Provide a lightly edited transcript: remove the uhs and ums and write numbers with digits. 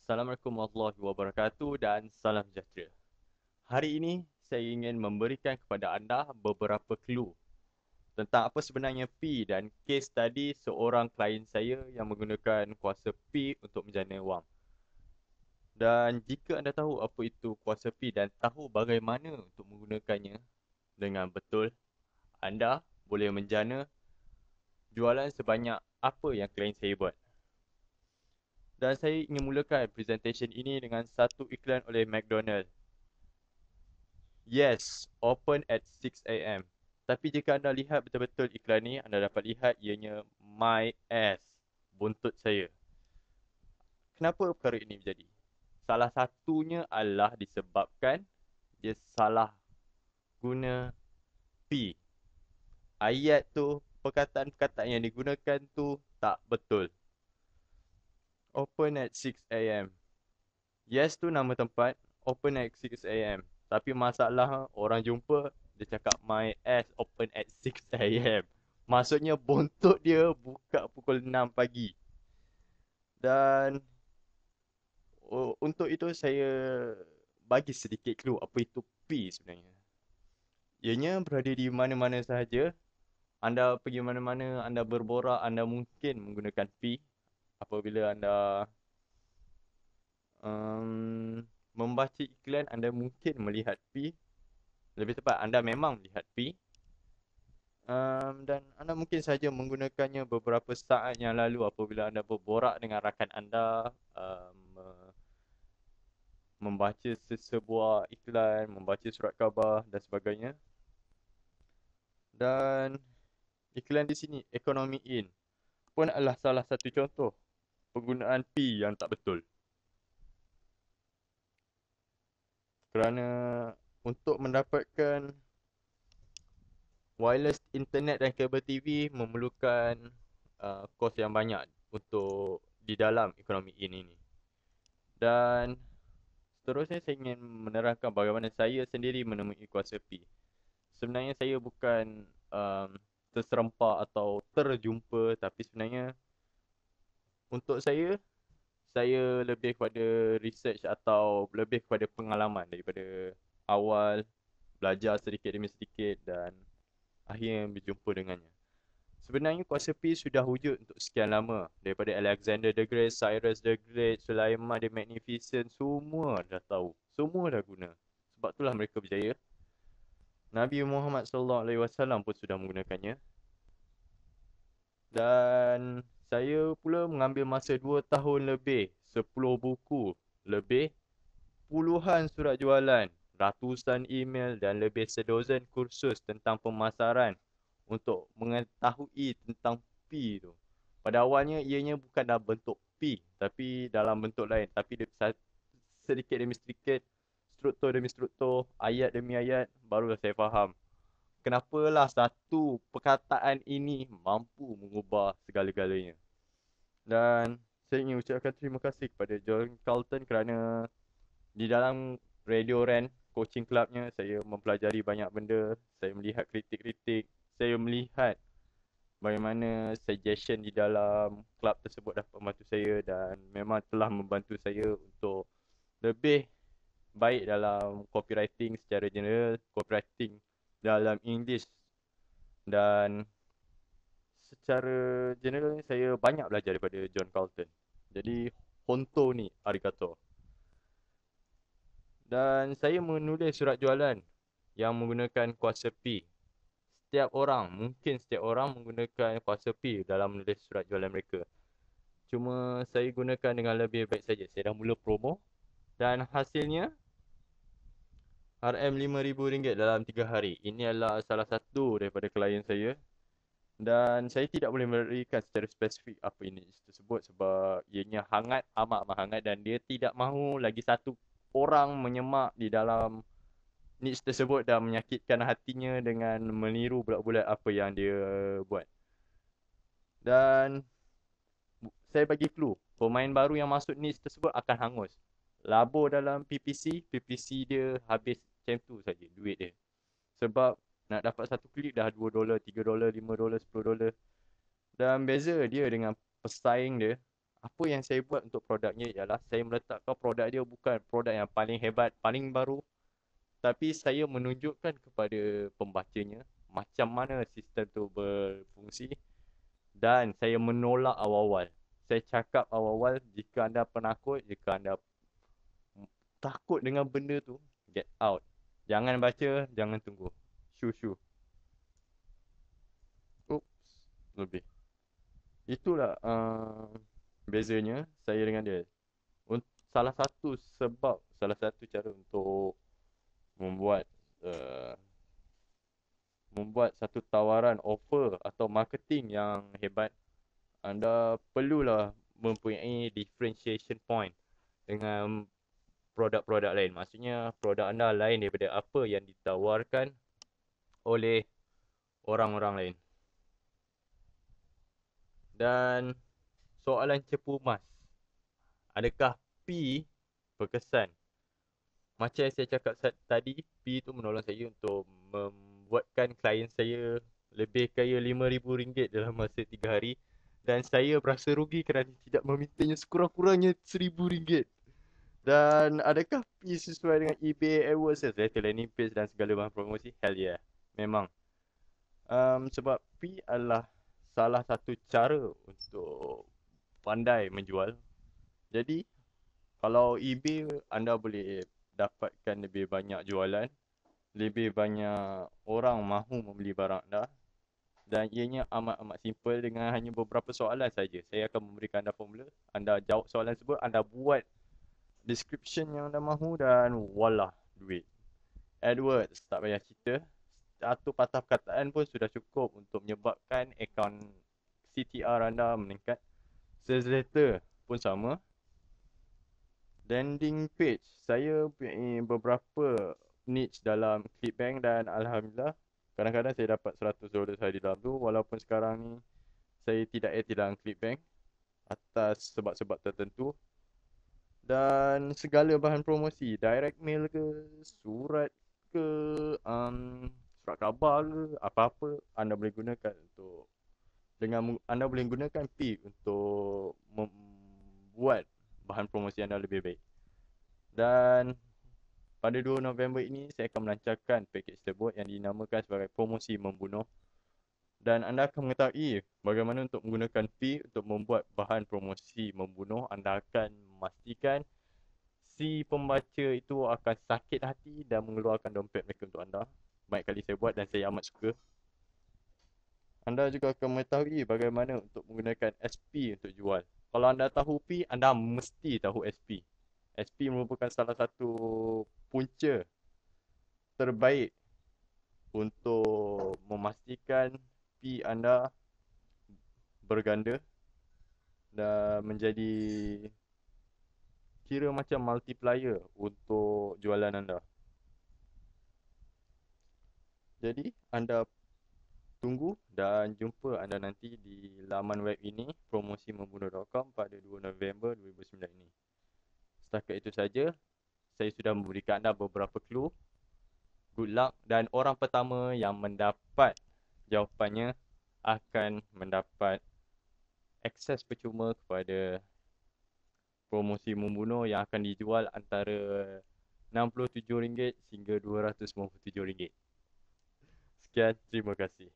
Assalamualaikum warahmatullahi wabarakatuh dan salam sejahtera. Hari ini saya ingin memberikan kepada anda beberapa clue tentang apa sebenarnya P dan kes tadi seorang klien saya yang menggunakan kuasa P untuk menjana wang. Dan jika anda tahu apa itu kuasa P dan tahu bagaimana untuk menggunakannya dengan betul, anda boleh menjana jualan sebanyak apa yang klien saya buat. Dan saya ingin mulakan presentation ini dengan satu iklan oleh McDonald. Yes, open at 6 AM. Tapi jika anda lihat betul-betul iklan ni, anda dapat lihat ianya my ass, buntut saya. Kenapa perkara ini berjadi? Salah satunya adalah disebabkan dia salah guna P. Ayat tu, perkataan-perkataan yang digunakan tu tak betul. Open at 6 AM. Yes tu nama tempat, open at 6 AM. Tapi masalah orang jumpa, dia cakap my ass open at 6 AM. Maksudnya bontot dia buka pukul 6 pagi. Dan untuk itu saya bagi sedikit clue apa itu P sebenarnya. Ianya berada di mana-mana sahaja. Anda pergi mana-mana, anda berborak, anda mungkin menggunakan P. Apabila anda membaca iklan, anda mungkin melihat P. Lebih tepat, anda memang melihat P. Dan anda mungkin saja menggunakannya beberapa saat yang lalu apabila anda berborak dengan rakan anda, membaca sesebuah iklan, membaca surat khabar dan sebagainya. Dan iklan di sini, Economy In, pun adalah salah satu contoh penggunaan P yang tak betul. Kerana untuk mendapatkan wireless internet dan kabel TV memerlukan kos yang banyak untuk di dalam Economy In ini. Dan seterusnya saya ingin menerangkan bagaimana saya sendiri menemui kuasa P. Sebenarnya saya bukan terserempak atau terjumpa, tapi sebenarnya untuk saya lebih kepada research atau lebih kepada pengalaman daripada awal belajar sedikit demi sedikit dan akhirnya berjumpa dengannya. Sebenarnya kuasa P sudah wujud untuk sekian lama. Daripada Alexander the Great, Cyrus the Great, Sulaiman the Magnificent, semua dah tahu. Semua dah guna. Sebab itulah mereka berjaya. Nabi Muhammad SAW pun sudah menggunakannya. Dan saya pula mengambil masa 2 tahun lebih, 10 buku lebih, puluhan surat jualan, ratusan email dan lebih sedozen kursus tentang pemasaran untuk mengetahui tentang P tu. Pada awalnya ianya bukan dalam bentuk P, tapi dalam bentuk lain. Tapi sedikit demi sedikit, struktur demi struktur, ayat demi ayat, barulah saya faham kenapalah satu perkataan ini mampu mengubah segala-galanya. Dan saya ingin ucapkan terima kasih kepada John Carlton kerana di dalam Radio Rant coaching clubnya saya mempelajari banyak benda, saya melihat kritik-kritik, saya melihat bagaimana suggestion di dalam club tersebut dapat membantu saya dan memang telah membantu saya untuk lebih baik dalam copywriting secara general, copywriting dalam English, dan secara general ni saya banyak belajar daripada John Carlton. Jadi honto ni arigato. Dan saya menulis surat jualan yang menggunakan kuasa P. Mungkin setiap orang menggunakan kuasa P dalam menulis surat jualan mereka. Cuma saya gunakan dengan lebih baik saja. Saya dah mula promo dan hasilnya RM5,000 dalam 3 hari. Ini adalah salah satu daripada klien saya. Dan saya tidak boleh memberikan secara spesifik apa ini tersebut sebab ianya hangat, amat hangat, dan dia tidak mahu lagi satu orang menyemak di dalam niche tersebut dan menyakitkan hatinya dengan meniru bulat-bulat apa yang dia buat. Dan saya bagi clue, pemain baru yang masuk niche tersebut akan hangus. Labur dalam PPC dia habis macam tu saja duit dia. Sebab nak dapat satu klik dah $2, $3, $5, $10. Dan beza dia dengan pesaing dia Apa yang saya buat untuk produknya ialah saya meletakkan produk dia bukan produk yang paling hebat, paling baru, tapi saya menunjukkan kepada pembacanya macam mana sistem tu berfungsi dan saya menolak awal-awal. Saya cakap awal-awal, jika anda penakut, jika anda takut dengan benda tu, get out. Jangan baca, jangan tunggu. Shoo. Oops, lebih. Itulah bezanya saya dengan dia. Salah satu sebab, salah satu cara untuk membuat uh, membuat satu tawaran offer atau marketing yang hebat, anda perlulah mempunyai differentiation point dengan produk-produk lain. Maksudnya produk anda lain daripada apa yang ditawarkan oleh orang-orang lain. Dan soalan cepu mas, adakah P berkesan? Macam yang saya cakap tadi, P tu menolong saya untuk membuatkan klien saya lebih kaya RM5,000 dalam masa 3 hari. Dan saya berasa rugi kerana tidak memintanya sekurang-kurangnya RM1,000. Dan adakah P sesuai dengan eBay, AdWords, letter landing page dan segala bahan promosi? Hell yeah. Memang. Sebab P adalah salah satu cara untuk pandai menjual. Jadi, kalau eBay, anda boleh dapatkan lebih banyak jualan, lebih banyak orang mahu membeli barang anda, dan ianya amat-amat simple dengan hanya beberapa soalan saja. Saya akan memberikan anda formula, anda jawab soalan tersebut, anda buat description yang anda mahu dan wallah, duit. AdWords, tak payah cerita. Satu patah perkataan pun sudah cukup untuk menyebabkan akaun CTR anda meningkat. Sales letter pun sama. Landing page, saya punya beberapa niche dalam Clickbank dan alhamdulillah kadang-kadang saya dapat $100 sahaja dalam tu, walaupun sekarang ni saya tidak dalam Clickbank atas sebab-sebab tertentu. Dan segala bahan promosi, direct mail ke, surat ke, surat khabar ke, apa-apa anda boleh gunakan untuk, dengan anda boleh gunakan P untuk membuat bahan promosi anda lebih baik. Dan pada 2 November ini saya akan melancarkan pakej tersebut yang dinamakan sebagai promosi membunuh. Dan anda akan mengetahui bagaimana untuk menggunakan P untuk membuat bahan promosi membunuh. Anda akan memastikan si pembaca itu akan sakit hati dan mengeluarkan dompet mereka untuk anda. Banyak kali saya buat dan saya amat suka. Anda juga akan mengetahui bagaimana untuk menggunakan SP untuk jual. Kalau anda tahu P, anda mesti tahu SP. SP merupakan salah satu punca terbaik untuk memastikan P anda berganda dan menjadi kira macam multiplier untuk jualan anda. Jadi anda tunggu dan jumpa anda nanti di laman web ini promosimembunuh.com pada 2 November 2009 ini. Setakat itu saja, saya sudah memberikan anda beberapa clue. Good luck, dan orang pertama yang mendapat jawapannya akan mendapat akses percuma kepada promosi membunuh yang akan dijual antara RM67 hingga RM297. Sekian, terima kasih.